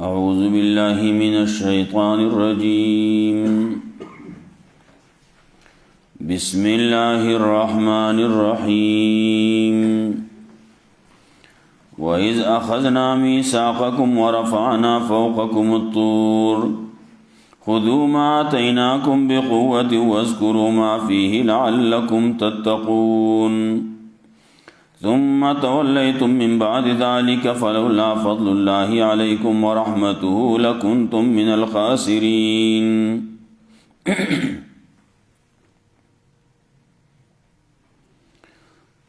أعوذ بالله من الشيطان الرجيم. بسم الله الرحمن الرحيم. وإذ أخذنا ميثاقكم ورفعنا فوقكم الطور خذوا ما آتيناكم بقوة واذكروا ما فيه لعلكم تتقون ثم توليتم من بعد ذلك فلولا فضل الله عليكم ورحمته لكنتم من الخاسرين.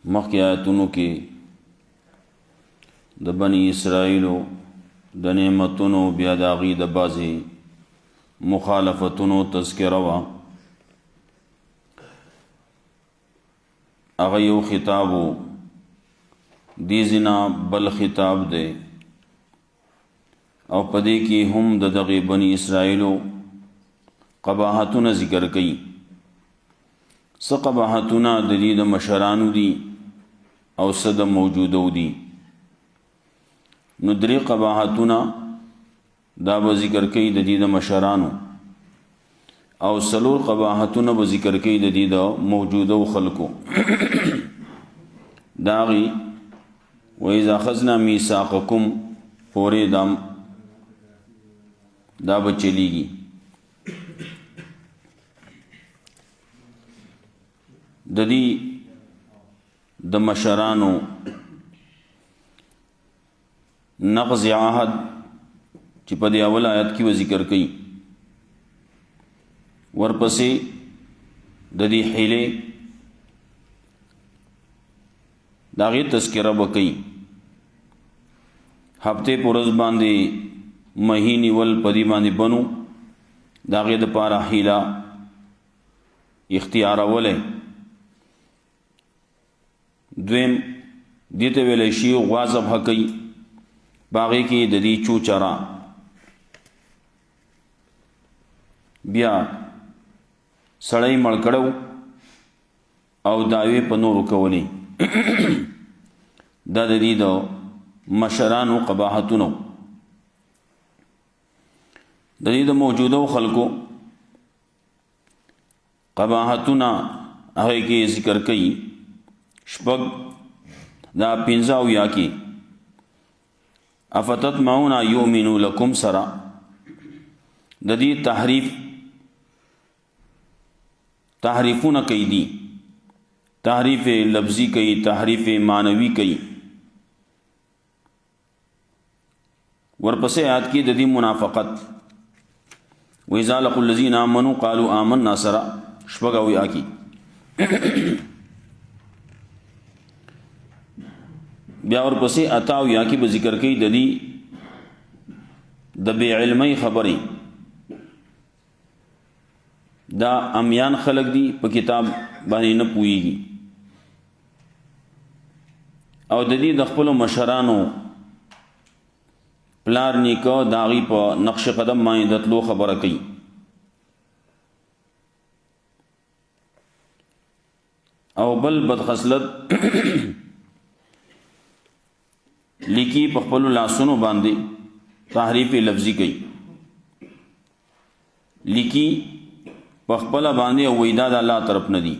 مخکې آیتونو کې د بني اسرائیلو د نعمتونو بیا د هغې د بعضې مخالفتونو تذکره وه. هغه یو خطاب و، دې ځینه بل خطاب دی او په دې کې هم د دغې بني اسرائیلو قباحتونه ذکر کوي. څه قباحتونه د دې د مشرانو دي او څه د موجودو دي. نو درې قباحتونه دا به ذکر کوي د دې د مشرانو، او څلور قباحتونه به ذکر کوي د دې د موجودو خلکو. دا هغې وَإِذَا أَخَذْنَا مِيثَاقَكُمْ پورې دا به چلیږي. د دې د مشرانو نقض عهد چې په دې اول آیت کې و ذکر کوي، ورپسې د دې حیلې د هغې تذکره به کوي. هفتې په ورځ باندې مهی نیول په دې باندې بنو د هغې دپاره حیله اختیارولی. دویم دې ته ویلی شي غوا ذبحه کوي، په هغې کې د دې چوچرا. بیا سړی مړ کړو او دعوې په نورو کولی. دا د دې د مشرانو قباحتونو. د دې د موجودو خلکو قباحتونه هغې کې ذکر کوي. شپږ دا پنځه اویا کې افتطمعون ان یؤمنوا لکم سره د دې تحریفونه کوي دي. تحریف لفظی کوي، تحریف معنوی کوي. ورپسې آیات کې د دې منافقت وَإِذَا لَقُوا الَّذِينَ آمَنُوا قَالُوا آمَنَّا سره شپږ اویا کې بیا ورپسې اته اویا کې به ذکر کوي د دې د بې علمۍ خبرې. دا امیان خلق دي، په کتاب باندې نه پوهیږي، او د دې د خپلو مشرانو پلار نیکه د هغې په نقش قدم باندې د تلو خبره کوي. او بل بدخصلت لیکي په خپلو لاسونو باندې تحریف لفظي کوي. لیکي په خپله باندې او وایي دا د الله طرف نه دي.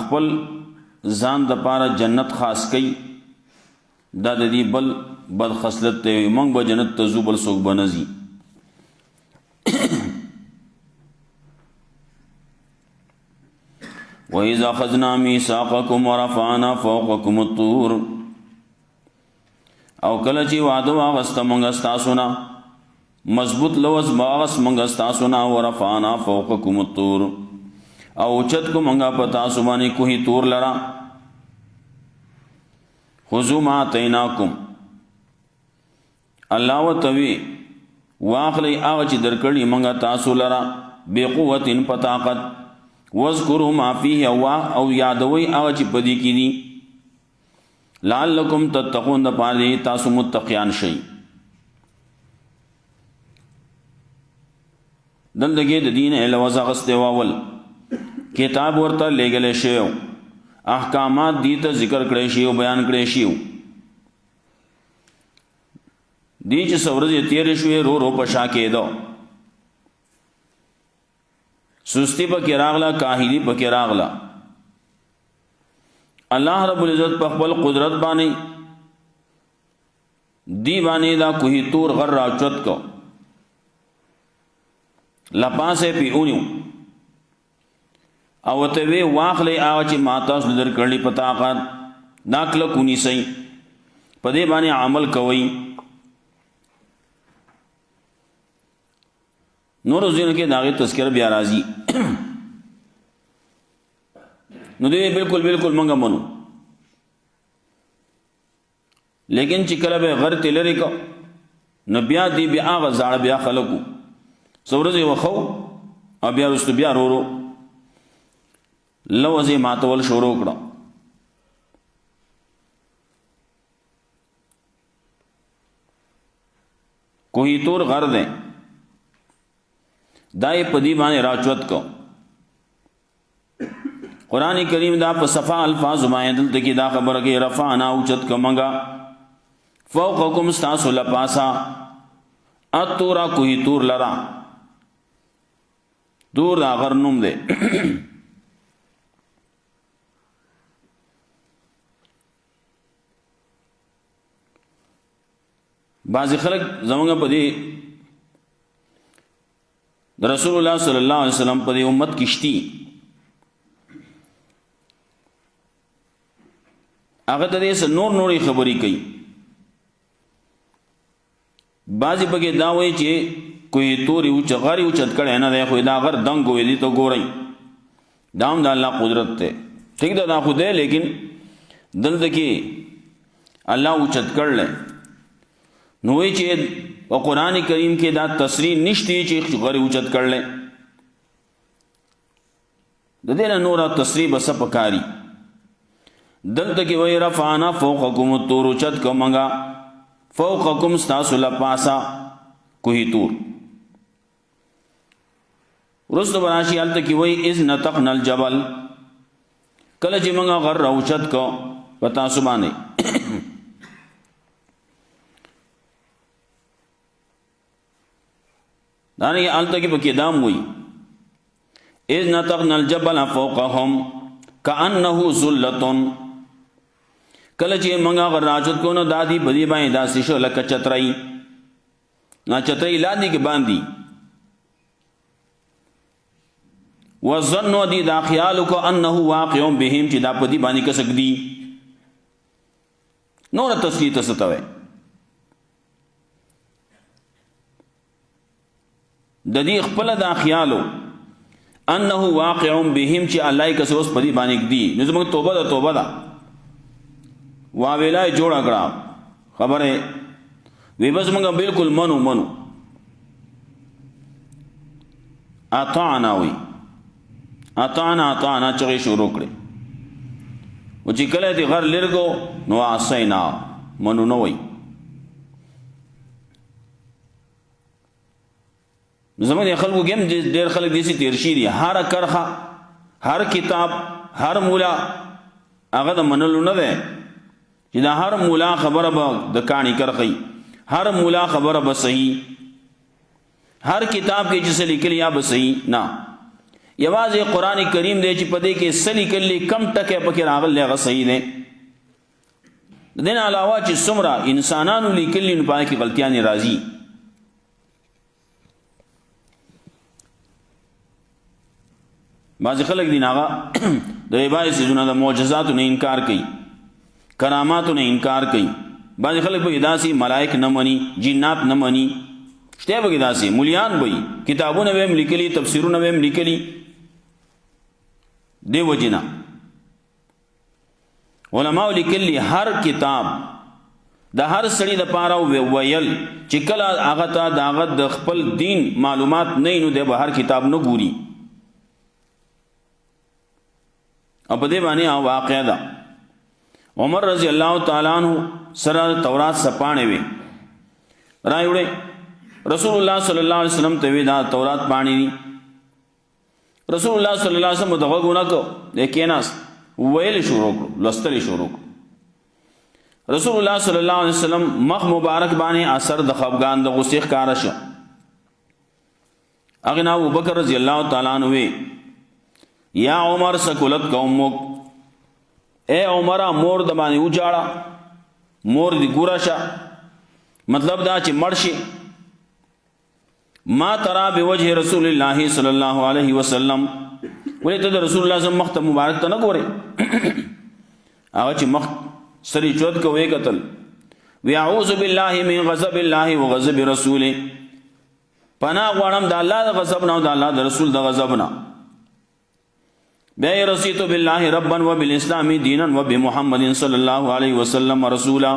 خپل ځان دپاره جنت خاص کوي. دا د دې بل بد خصلت دی. موږ به جنت ته ځو، بل څوک به نه ځي. وَإِذَا أَخَذْنَا مِيثَاقَكُمْ وَرَفَعْنَا فَوْقَكُمُ الطُّورَ او کله چې وعده واغسته موږ ستاسو نه، مضبوط لوز واغست موږ ستاسو نه، ورفعنا فوقکم الطور او اوچت کو موږ په تاسو باندې کوهی تور لرا. خذوا ما آتیناکم الله وتوی واخلی هغه چې درکړي موږ تاسو لرا بقوت په طاقت، واذکروا ما فیه او یادوي هغه چې په دې کې دي، لعلکم تتقون د پاره تاسو متقیان شئ. دلدګې د دین علوز اغسته واول کتاب ورته لګلې شیو، احکامات دي ته ذکر کړی شي او بیان کړی شي. دی چې څورځې تیرې شوې رو رو په شا کېدو، سستی پکې راغله، کاهلی پکې راغله. الله رب العزت په خپل قدرت باندې دی باندې دا کوهی تور غر راچت کو، لپاسه پی اونیو او ته وی واخلې او چې ماته در کړلی پتا قات ناکله کونی سي په دې باندې عمل کوي. نور زینو کې داغه تذکر بیا راځي. نو دې بالکل منګه منو، لیکن چې کله به غر تلری کو نو بیا دی بیا هغه ځاړه بیا خلکو څورځي وخو او بیا رستو بیا رورو لوځي ماتول شروع کړه. کوهی تور غر ده دای پدی باندې راچوت کو. قرآن کریم دا په صفا الفاظ مایدل تکی دا خبر کې رفعنا اوچت کمنگا فوقکم استاسو لپاسا اتورا کوهی تور لرا دور دا غر نوم ده. بعضی خلق زمانگا پا دی رسول اللہ صلی اللہ علیہ وسلم پا دی امت کشتی آغا تا دیسا نوری خبری کئی. بعضی پا کی داوئی چے کوئی توری اوچا غاری اوچت کڑے نا دے خوی دا غر دنگ ہوئی دی تو گو رئی دام دا اللہ قدرت تے ٹھیک دا خود ہے، لیکن دل دکی اللہ اوچت کڑ لے نوئی چی و قرآن کریم کے دا تصریح نشتی چی غری اوچت کر لے دا دینا نورا تصریح بس پکاری دلتا کی وی رفعنا فوقکم الطور اوچت کمنگا فوقکم ستاسو لپاسا کوہی تور. رست براشی علتا کی وی از نتقنا الجبل کل چی منگا غر اوچت کو پتا سبانے دانی آلتا کی پکی دام ہوئی اذ نتقنا الجبل فوقهم کانہو ذلتن کل چی منگا غر راجت کو نو دادی بدی بائیں داسی شو لکا چترائی نا چترائی لادی کے باندی وظنو دی دا خیالو کو انہو واقعون بہم چی دا پدی بانی کسک دی نور تصریح تستوے د دې خپل دا خیالو انه واقع بهم چې الله کسوس پدی باندې دی. نو زموږ توبه دا واویلای جوړه کړه خبره وی بس موږ بالکل منو اطعنا وی اطعنا چغې شروع کړې او چې کله دې غر لرګو نو عصینا منو نو وی. زمان خلقو گیم دیر خلق دیسی تیرشی دی هر کرخا هر کتاب هر مولا آغا دا منلو نده چی دا هر مولا خبر با دکانی کرخی هر مولا خبر با صحیح هر کتاب کے جسے لکلی یا با صحیح نا یواز قرآن کریم دے چی پدے کے سلی کلی کم ٹکے پکر آغل لے غا صحیح دے دین علاوہ چی سمرا انسانانو لکلی نپائے کی غلطیانی رازی. بعض خلق دین آغا در عبای سیزونا دا معجزاتو نے انکار کئی کراماتو نے انکار کئی. بعض خلق با اداسی ملائک نمانی جنات نمانی شتے با اداسی ملیان بئی کتابو نویم لکلی تفسیرو نویم لکلی دے وجنا علماء لکلی ہر کتاب دا ہر سڑی دا پارا ویل چکل آغا تا دا آغا دا خپل دین معلومات نئی نو دے با ہر کتاب نو گوری اب دے بانے واقع دا عمر رضی اللہ تعالیٰ عنہ سر تورات سپانے وے رائے اڑے رسول اللہ صلی اللہ علیہ وسلم توی دا تورات پانی دی رسول اللہ صلی اللہ علیہ وسلم دغگونا کو دیکھے ناس ویل شروع کرو لستر شروع کرو رسول الله صلی الله علیه وسلم مخ مبارک باندې اثر د خفګان د غصې ښکاره شو. هغه نه ابوبکر رضی الله تعالی عنہ وی یا عمر سکولت قومک، اے عمر مور د باندې وجاړه، مور دی ګوره شه، مطلب دا چې مړ شي. ما ترى بوجه رسول الله صلی الله علیه وسلم، ولې ته د رسول الله صلی الله علیه وسلم مخ ته مبارک ته نه ګورې؟ هغه چې مخ سری چود کوي قتل وی اعوذ بالله من غضب الله وغضب رسوله، پناه غواړم د الله د غضب نه او د الله د رسول د غضب نه. بیا رسیت بالله ربا وبالاسلام دینا وبمحمد صلی الله علیه وسلم رسولا،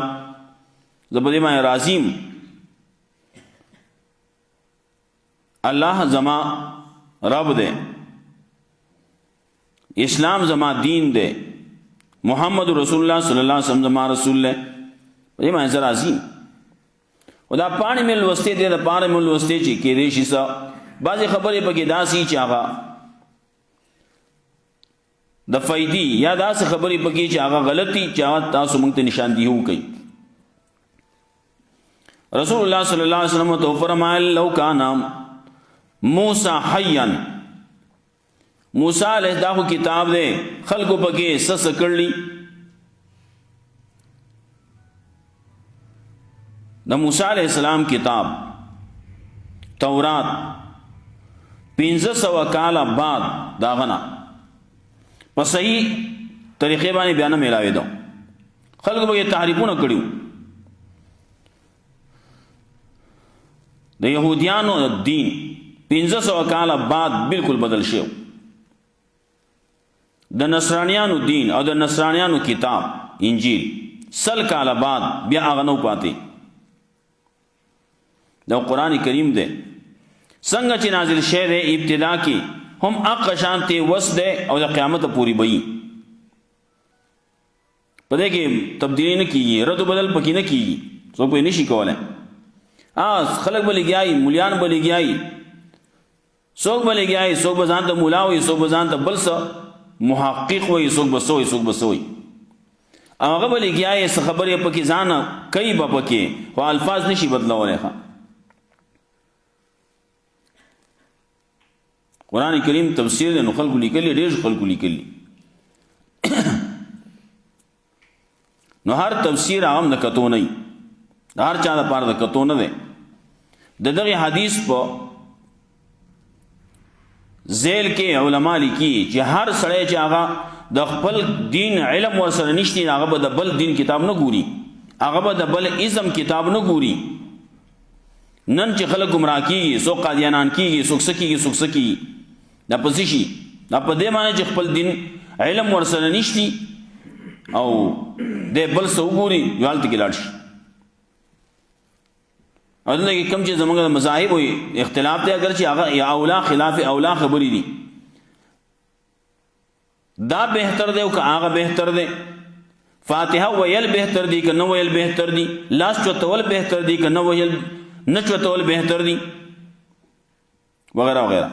زبدې ما رازیم الله زما رب دے، اسلام زما دین دے، محمد رسول الله صلی الله علیه وسلم زما رسول لے. دې ما زرا عظیم او دا پانی مل وسته دې دا پانی مل وسته چې کې دې شي سا بعضی خبرې پکې داسي چې هغه د فائدې یا داسې خبرې پکې چې هغه غلطي چې هغه تاسو موږ ته نشاندهي وکړي. رسول الله صلی الله علیه وسلم تو فرمایل لو کان موسی حیا، موسی علیہ السلام کتاب دے خلقو پکې سس کړلی، د موسی علیہ السلام کتاب تورات 1500 کال بعد داغنا په صحیح طریقې باندې بیان ملاوي دو، خلقو پکې تحریفونه کړیو. د يهوديانو دین 1500 کال بعد بالکل بدل شو. د نصرانیانو دین او د نصرانیانو کتاب انجیل 100 کال بعد بیا هغه نو پاتې. دا قرآن کریم دے څنګه چې نازل شوی دی ابتدا کې هم اق شانتی وس دے او د قیامت پوری بئی، پدې کې تبدیلی نه کیږي، رد بدل پکې نه کیږي، څوک یې نشي کولای. خلق به لګیای، مولیان به لګیای، څوک به لګیای، څوک به ځان ته مولا وي، څوک به ځان ته بل څه محقق وي، څوک به سوی، څوک به سوی، هغه به لګیای څه خبرې پکې ځان کوي به پکې، خو الفاظ نشي بدلولی. قرآن کریم تفسیر دے نو خلقو لیکلی، ډېر خلقو لیکلی. نو هر تفسیر هغه د کتو نه، د هر چا دپاره د کتو نه دی. د دغه حدیث په ذیل کې علما لیکي چې هر سړی چې هغه د خپل دین علم ورسره نشتی، هغه به د بل دین کتاب نه ګوري، هغه به د بل ازم کتاب نه ګوري. نن چې خلک گمراه کیږي، څوک قادیانان کیږي، څوک څه کیږي، څوک څه کیږي، دا پسې شي دا په دې معنی چې خپل دین علم ورسره نشتی او د بل څه وګوري، یو هلته کې لاړ شي. او دلته کې کوم چې زموږ د مذاهب وي اختلاف دی، اگر چې هغه یا اولا خلاف اولا خبرې دي، دا بهتر دی او که هغه بهتر دی، فاتحه ویل بهتر دی که نه ویل بهتر دی، لاس چوتول بهتر دی که نه ویل نه چوتول بهتر دی، وغیرہ وغیرہ.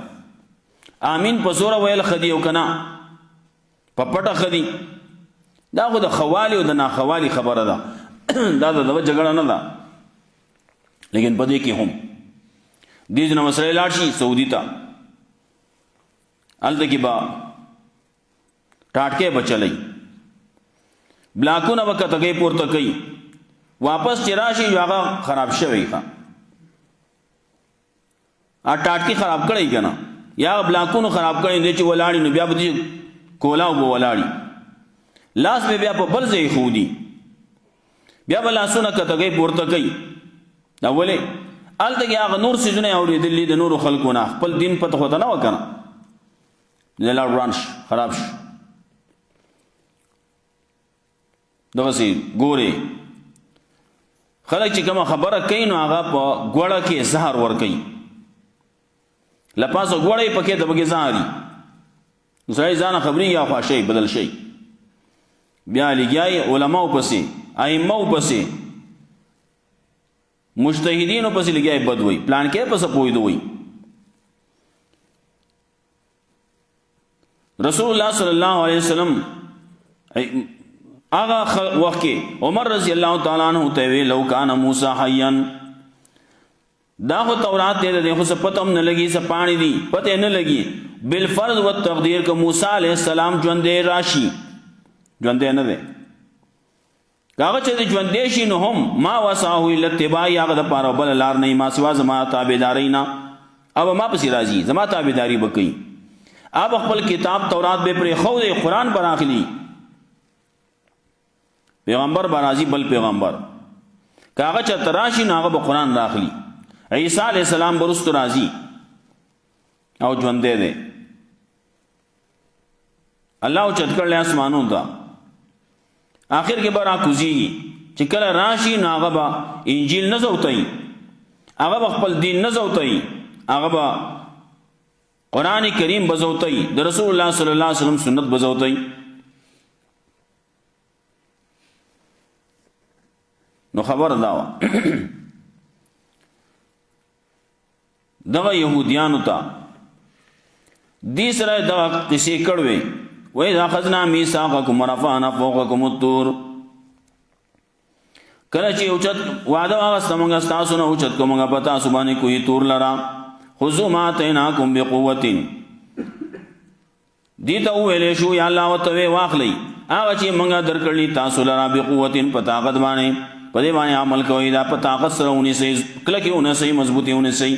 آمین په زوره ویل خدي او کنا په پټه خدي، دا خو د خوالي او د ناخوالي خبره ده، دا د جګړه نه ده. لیکن پدې کې هم دې ځنه مسله لاړ شي سعودي ته، هلته کې به ټاټکې به چلی، بلاکونه به کتکۍ پورته کوي، واپس چې راشي هغه خراب شوی ښه ټاټکي خراب کړی که نه، یا بلاکونو خراب کړی دی چې ولاړي نو بیا به دې کولاو به ولاړي، لاس به بیا په بل ځای ښودي، بیا به لاسونه کتکۍ پورته کوي. دا ولې هلته کې هغه نور څیزونه یې اورېدلي د نورو خلکو نه، خپل دین پته خو ته نه وه که نه، دی لاړ وران شو، خراب شو. دغسې ګورې خلک چې کومه خبره کوي نو هغه په ګوړه کې زهر ورکوي، لپاسه ګوړه یې پکې د پکې زهري، سړی ځانه خبرېږي او خوا شی بدل شي، بیا لګیایي علماو پسې، ائمو پسې، مجتهدینو پسې لګیایي بد وي، پلان کې پسې پوهېدو وي. رسول الله صلی الله علیه وسلم هغه وخت کې عمر رضی الله تعالی عنہ ته وی لو کان موسی حیا دا خو تورات دی خو څه پته هم نه لګي څه پانی دی پته نه لګي بالفرض والتقدیر که موسی علیہ السلام ژوندې راشي ژوندې نه دی هغه چې ژوندې شي نو هم ما وسعه الا اتباع هغه د پاره بل لار نه ما سوا زما تابعداري نه اب ما پسې راځي زما تابعداري وکړي اب خپل کتاب تورات به پر خو دی قرآن پر اخلي پیغمبر برازي بل پیغمبر کاغه چې تراشي ناغه به قرآن راخلي عیسی علیہ السلام برست راځي او ژوندې دی الله چت کړل اسمانو ته آخر کې برا کوزي چې کله راشي ناغه به انجیل نه زوتای هغه خپل دین نه زوتای هغه به قرآن کریم بزوتای د رسول الله صلی الله علیه وسلم سنت بزوتای نو خبر داوا دغه يهوديانو ته دې سره دغه قصې کړوي وای دا خزنا میثاقکم ورفعنا فوقکم الطور کله چې اوچت وعده هغه څنګه تاسو نه اوچت کومه پتا سبحانه کوئی تور لرا خذوا ما اتیناکم بقوه دې ته ویلې شو یا الله وتوي واخلي هغه چې موږ درکړلی تاسو لرا بقوه په طاقت باندې په دې باندې عمل کوي دا په طاقت سره ونی سي کله کې ونی سي مضبوطي ونی سي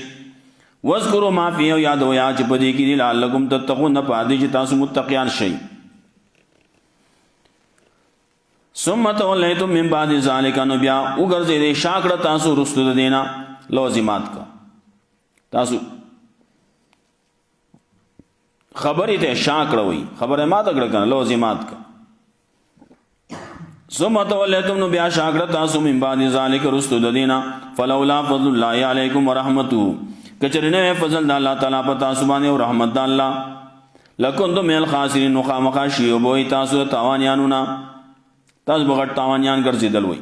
واذکروا ما فيه یاد او یا چې په دې کې لعلکم تتقون نه پادې چې تاسو متقیان شئ ثم تولیتم من بعد ذلك نو بیا وګرځې دې شاکړه تاسو رستو دینا لازمات کا تاسو خبرې ته شاکړه وي خبره ما ته کړه کنه لازمات کا ثم تولیتم نو بیا شاکړه تاسو من بعد ذلك رستو دینا فلولا فضل الله علیکم ورحمته کچرنه فضل د الله تعالی په تاسو باندې او رحمت د الله لکنتم من الخاسرین نو خامخاشی او بوئی تاسو تاوانیانو نا تاسو بغټ تاوانیان ګرځیدل وای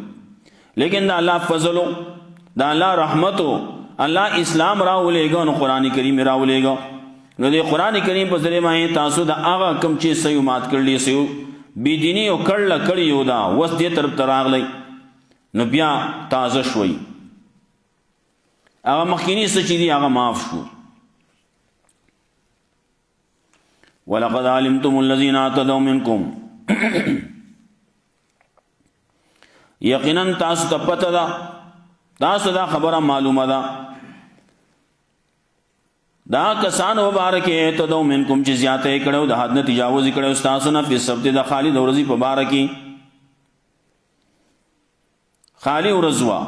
لیکن د الله فضل د الله رحمت الله اسلام راولېګو نو قران کریم راولېګو نو د قران کریم په ذریعہ باندې تاسو د هغه کم چې صحیح مات کړلی سيو بی دینی او کړل کړیو دا وس دې طرف تراغلی نو بیا تازه شوي هغه مخکینی څه چې دی هغه معاف شو ولقد علمتم الذين اعتدوا منكم یقینا تاسو ته پته ده تاسو دا خبره معلومه ده دا کسان مبارکه ته دو منکم چې زیاته کړو د حد نه تجاوز کړو تاسو نه په سبت د خالد ورزي په بارکی خالی ورزوا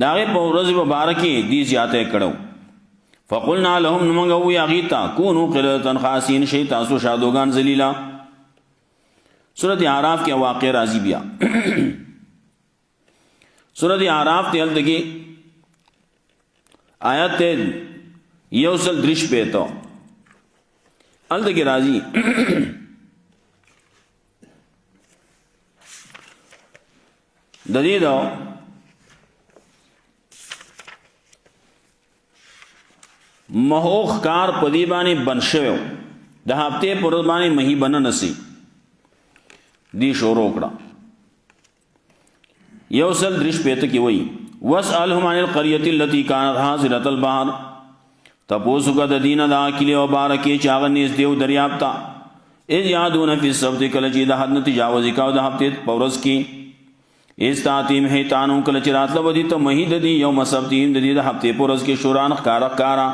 داغه په ورځ مبارکي دي زیاته کړو فقلنا لهم نمغو یغیتا کونوا قلتن خاسین شی تاسو شادوغان ذلیلا سورۃ اعراف کې واقع راځي بیا سورۃ اعراف ته دغه آیت یوصل درش پېته دغه راځي د دې دا مهوخ کار پدی باندې بنشو د هفته پر باندې مہی بن نسی دی شروع کړه یوصل درش پېته کې وای واسالهم عن القريه التي كانت حاضره البحر تپوسو کا د دینه دا کلی او بارکی چاغ نس دیو دریاب تا اذ یادون فی السبت کله چې د حد نه تجاوز کاو د هفته پورس کې استاتیم هیتانو کله چې راتله ودی ته مہی د دی یوم سبتین د دې د هفته پورس کې شوران کارا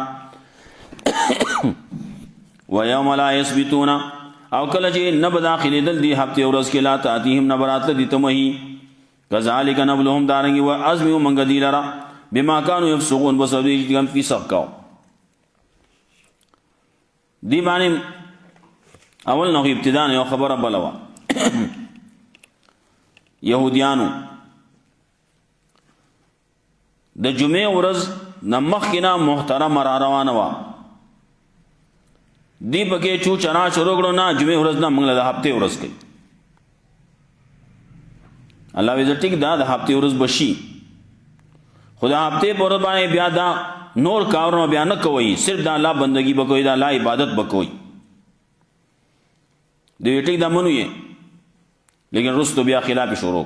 و یوم لا یثبتون او کله چې نه بداخلي دل دی هفته ورځ کې لا تاتیهم نبرات دی ته مہی کذالک نبلهم دارنګ و ازم منګ دی لرا بما كانوا يفسقون بسبب دې فی سقاو دی باندې اول نو ابتداء یو خبره بلوا يهوديانو د جمعې ورځ نمخ کنا محترم را روانه وا دی پکې چو چنا شروع کړو نه جمعې ورځ نه موږ له هفته ورځ کوي الله وی ټیک دا د هفته ورځ بشي خدا هفته پر باندې بیا دا نور کارونه بیا نه کوي صرف د الله بندگی بکوي د الله عبادت بکوي دی ټیک دا منو یې لیکن رستو بیا خلاف شروع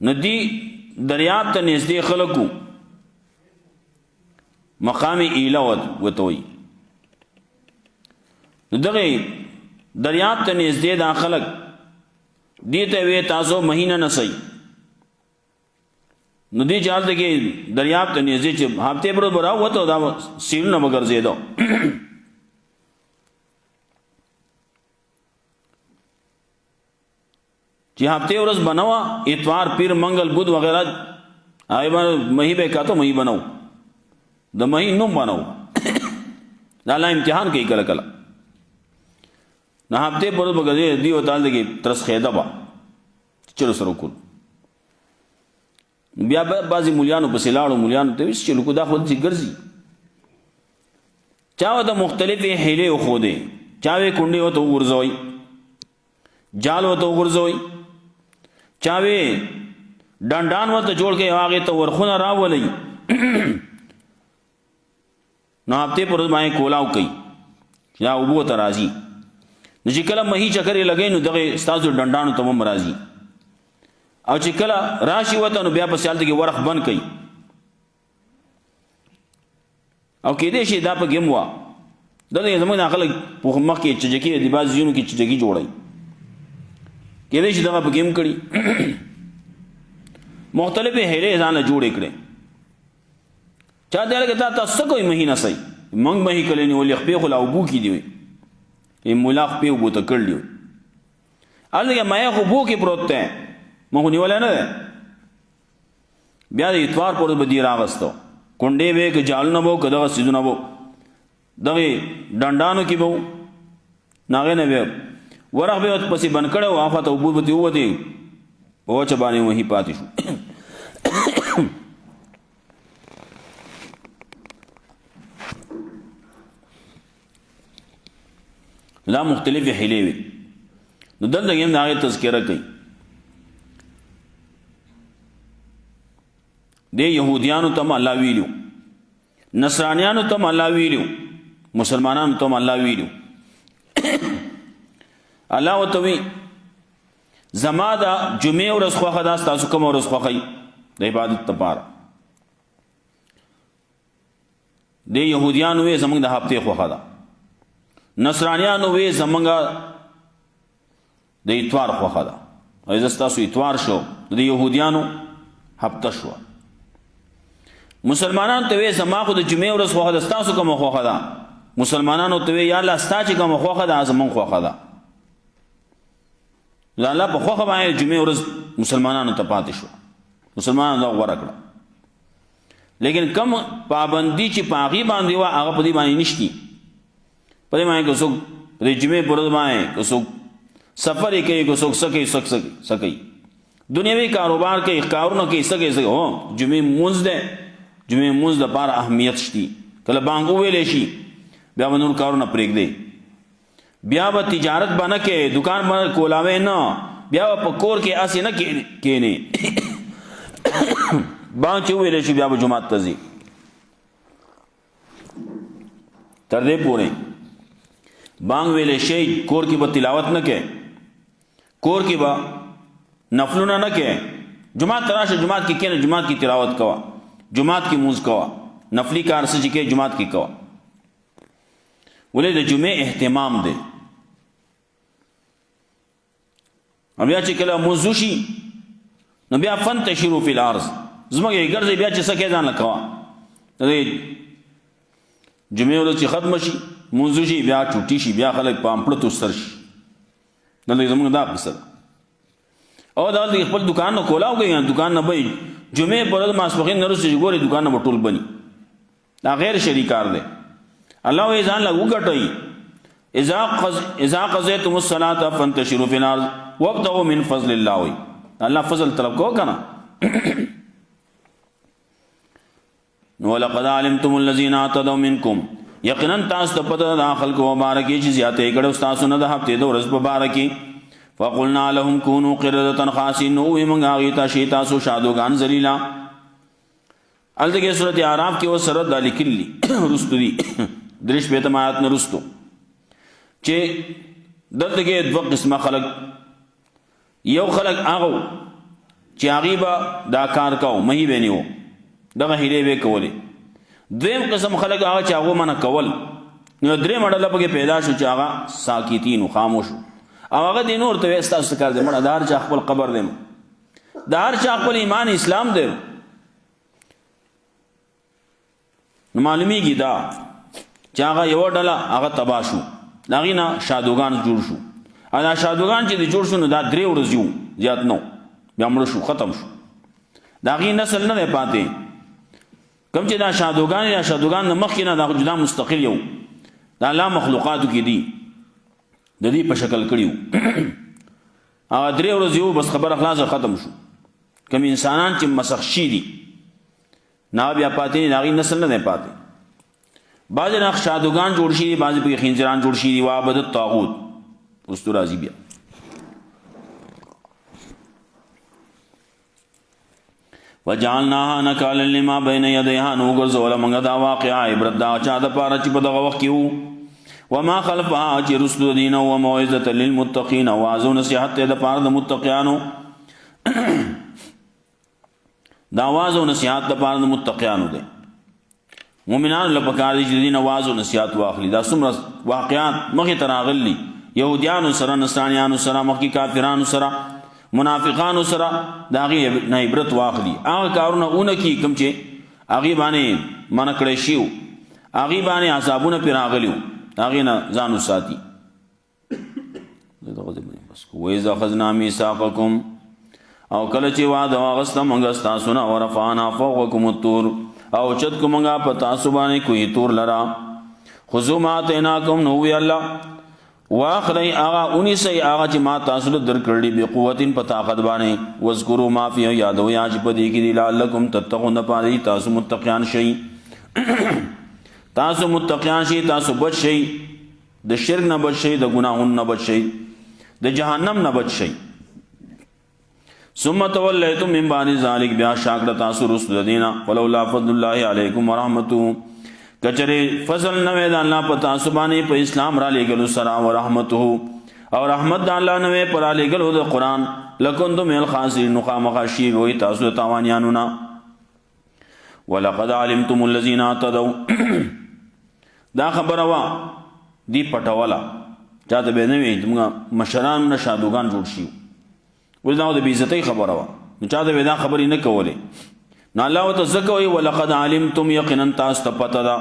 ندی دریاب ته نږدې خلکو مقام ایله ورته وایي. دغه دریاب ته نږدې دا خلک دې ته وی تاسو مهینه نسئ. نو دې چې هلته کې دریاب ته نږدې چې هفتې پر ورځ راووته دا سیلونه به ګرځېده. چې هفتې ورځ به نه وه اتوار پیر منګل بود وغیره هغې به مهي به یې کاته مهي به نه و د مهي نوم به نه و دا الله امتحان کوي کله کله. نو هفتې پر ورځ به ګرځې دې ورته هلته کې ترسخېده به چلو سره وکړو. بیا بعضې مولیانو پسې لاړو مولیانو ته ویل چې لکو دا خو داسې ګرځي. چا ورته مختلفې حیلې وښودې. چا وې کونډې ورته وغورځوئ جال ورته وغورځوئ. چا وې ډنډان ورته جوړ کړئ هغې ته ورخونه راولئ. نو هفتې پر ورځ باندې کولاو کوي یا اوبو ته راځي. نو چې کله مهي چکر یې لګوي نو دغې ستاسو ډنډانو ته هم راځي. او چې کله راشي وته نو بیا پسې هلته کې ورخ بند کوي. او کېدای شي دا پکې هم وه دلته زموږ دا خلک مخکې چجکي د بعضې ځایونو کې چجکي جوړوي. کېدای شي دغه پکې هم کړي. مختلفې حیلې ځان له جوړې کړې. چا دی لکه تا تاسو څه کوئ مهي نسئ. موږ مهي کلی نیولې خپې خو لا اوبو کې دي وي مولا خپې اوبو ته کړلي وي. هلته کې مایه خو اوبو کې پروت دی موږ خو نیولی نه دی. بیا د اتوار پر ورځ به دې راغسته کونډې به که جالونه به و که دغه څیزونه به و دغې ډنډانو کې به و نو هغې نه به ورخ به یې پسې بند کړی و هاخوا ته اوبو به ترې ووتې په وچه باندې وهي پاتې شو. دا مختلفې حیلې وي. نو دلته کې هم د هغې تذکره کوي. دې یهودیانو ته هم الله ویلو نصرانیانو ته هم الله ویلو مسلمانانو ته هم الله ویلو. الله ورته وی زما د جمعې ورځ خوښه ده ستاسو کومه ورځ خوښئ د عبادت دپاره. دې یهودیانو وی زموږ د هفتې خوښه ده. نصرانیانو وی زموږ د اتوار خوښه ده. او زه ستاسو اتوار شو د یهودیانو هفته شوه. مسلمانانو ته وی زما خو د جمعې ورځ خوښه ده ستاسو کومه خوښه ده. مسلمانانو ته وی یا الله ستا چې کومه خوښه ده زموږ خوښه ده. د الله په خوښه باندې جمعې ورځ مسلمانانو ته پاتې شوه. مسلمانانو دا غوره کړه. لیکن کم پابندي چې په هغې باندې وه هغه په دې باندې نشتي. په دې باندې که څوک په دې جمعې په ورځ باندې که څوک سفر یې کوي که څوک څه کوي څه کوي دنیوي کاروبار کوي کارونه کوي څه کوي هو جمعې لمونځ دی. جمعې لمونځ دپاره اهمیت شتي. کله بانګ وویلی شي بیا به نور کارونه پرېږدئ. بیا به تجارت به نه کوې دکان به کولاوې نه بیا به په کور کې هسې نه کښېنې. بانګ چې وویلی شي بیا به جومات ته ځي. تر دې پورې بانګ ویلی شي کور کې به تلاوت نه کوې کور کې به نفلونه نه کوې. جومات ته راشه جومات کې کښېنه جومات کې تلاوت کوه جومات کې لمونځ کوه نفلي کار څه چې کوې جومات کې کوه. ولې د جمعې اهتمام دی. بیا چې کله لمونځ وشي نو بیا فانتشروا فی الارض ځمکې کې ګرځئ بیا چې څه کوې ځان له کوه. د جمعې ورځ چې ختمه شي لمونځ وشي بیا چوټي شي بیا خلک په امپړتو سر شي. دلته زموږ دا قصه ده. او دلته خپل دکان نه کولاو کوي دکان نه به جمعې پر ورځ ماسپښین نه وروسته چې ګورې دکان نه به ټول بني. دا غیر شرعي کار دی. الله وایي ځان له وګټئ. اذا قضیتم الصلاة فانتشروا فی الارض وابتغوا من فضل الله. وایي الله فضل طلب کوه که نه. ولقد علمتم الذین اعتدوا منکم یقینا تاسو ته پته ده خلکو مبارک چې زیاتې کړو ستاسو نه د هفتې د ورځ په باره کې. فقلنا لهم كونوا قردة خاسئین نو وایي موږ هغې ته شئ تاسو شادوګان ذلیله. هلته کې سورت اعراف کې اوس سره دا لیکلي رستو دي 53 آیات نه رستو چې دلته کې دوه قسمه خلق. یو خلق هغه چې هغې به دا کار کوو مهی به نیو دغه هیلې به کولې. دویم قسم خلق هغه چې هغه منع کول. نو درېیمه ډله پکې پیدا شو چې هغه ساکتین و خاموش او هغه دې نور ته وایي ستاسو څه کار دی مړه د هر چا خپل قبر دی د هر چا خپل ایمان اسلام دی. نو معلومیږي دا چې هغه یوه ډله هغه تباه شو د هغې نه شادوګان جوړ شو او دا شادوګان چې د جوړ شو نو دا 3 ورځې وو زیات نو بیا مړه شو ختم شو د هغې نسل نه دی پاتې. کوم چې دا شادوګان د مخکې نه دا جدا مستقل یو د الله مخلوقاتو کې دي د دې په شکل کړي وو هغه 3 ورځې وو بس خبره خلاصه ختم شو. کوم انسانان چې مسخ شي دي نه بیا پاتې د هغې نسل نه دی پاتې. بعضې نه شادوګان جوړ شي دي بعضې پکې خنزیران جوړ شي دي وعبد الطاغوت اوس تو راځي بیا. وجعلناها نکالا لما بین یدیها نو ګرځوله موږ دا واقعه عبرت دا چا دپاره چې په دغه وخت کې وو وما خلفها چې رسلو دین و موعظة للمتقین واعظ او نصیحت دی دپاره د متقیانو دا واعظ او نصیحت دپاره د متقیانو دی. مؤمنانو له پکار دی چې د دې نه واعظ او نصیحت واخلي. دا څومره واقعات مخې ته راغلي یهودیانو سره نصرانیانو سره مخکې کافرانو سره منافقانو سره د هغې نه عبرت واخلي. هغه کارونه اونه کي کوم چې هغې باندې منع کړی شي وو هغې باندې عذابونه پرې راغلي وو هغې نه ځان وساتي. وإذ أخذنا ميثاقكم او کله چې وعده واغسته موږ ستاسو نه ورفعنا فوقکم الطور او اوچت کو موږ په تاسو باندې کوهي طور لرا خذوا ما آتیناکم نو وی الله واخلی هغه ونیسئ هغه چې ما تاسو له درکړي بقوت په طاقت باندې واذکروا ما فیه یادوئ هغه چې په دې کې دي لعلکم تتقون دپاره تاسو متقیان شئ تاسو متقیان شئ تاسو بچ شئ د شرک نه بچ شئ د ګناهونو نه بچ شئ د جهنم نه بچ شئ. ثم تولیتم من بعد ذلک بیا شاکړه تاسو رسل دینا ولولا فضل الله علیکم ورحمته کچره فضل نوې د الله په تاسو باندې په اسلام را لېږلو سره او رحمته او رحمت د الله نوې پر را لېږلو د قرآن لکنتم من الخاسرین نو خامخا شي وي تاسو د تاوانیانو نه. ولقد علمتم الذین اعتدوا دا خبره وا دی پټوله چاته به نه وي زموږ مشران نه شادوګان جوړ شي ول دا د بېعزتۍ خبره وه نو چاته به دا خبرې نه کولې نو الله ورته ځکه وایي ولقد علمتم یقینا تاسو ته پته ده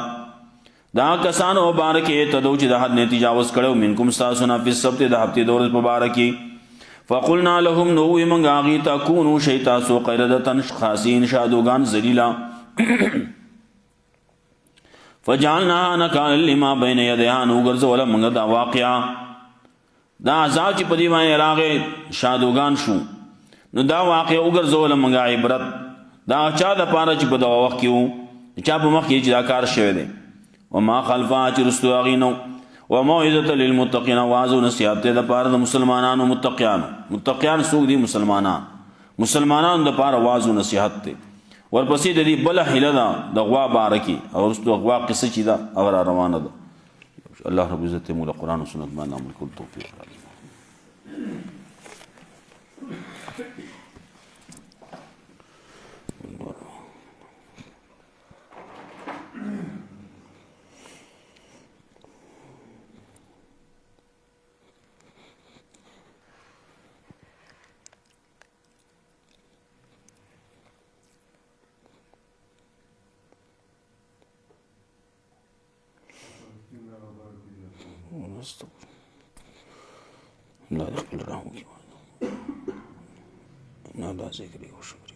دا کسانو باره کې اعتدوا چې د حد نه تجاوز کړی منکم ستاسو نه فی السبت د هفتې د ورځ په باره کې فقلنا لهم نو ووایو موږ هغې ته کونو شئ تاسو قردة خاسین شادوګان ذلیله فجعلناها نکالا لما بین یدیها نو ګرځوله موږ دا واقعه دا عذاب چې په دې باندې راغی شادوګان شو نو دا واقع وګرځوله موږ عبرت دا چا دپاره چې په دغه وخت کې وو چا په مخ کې چې دا کار شوی دی. وما خلفها چې رستو هغې نه وموعظة للمتقین واعظ او نصیحت دی دپاره د مسلمانانو متقیانو. متقیان څوک دي؟ مسلمانانو دپاره واعظ او نصیحت دی. ورپسې د دې بله هیله ده د غوا باره کې او رستو غوا قصه چې ده هغه را روانه ده. الله رب عزت مولا قرآن و سنت باندې عمل کول توفیق راکړي. لا يقبل رحمك لا ذكري وشكري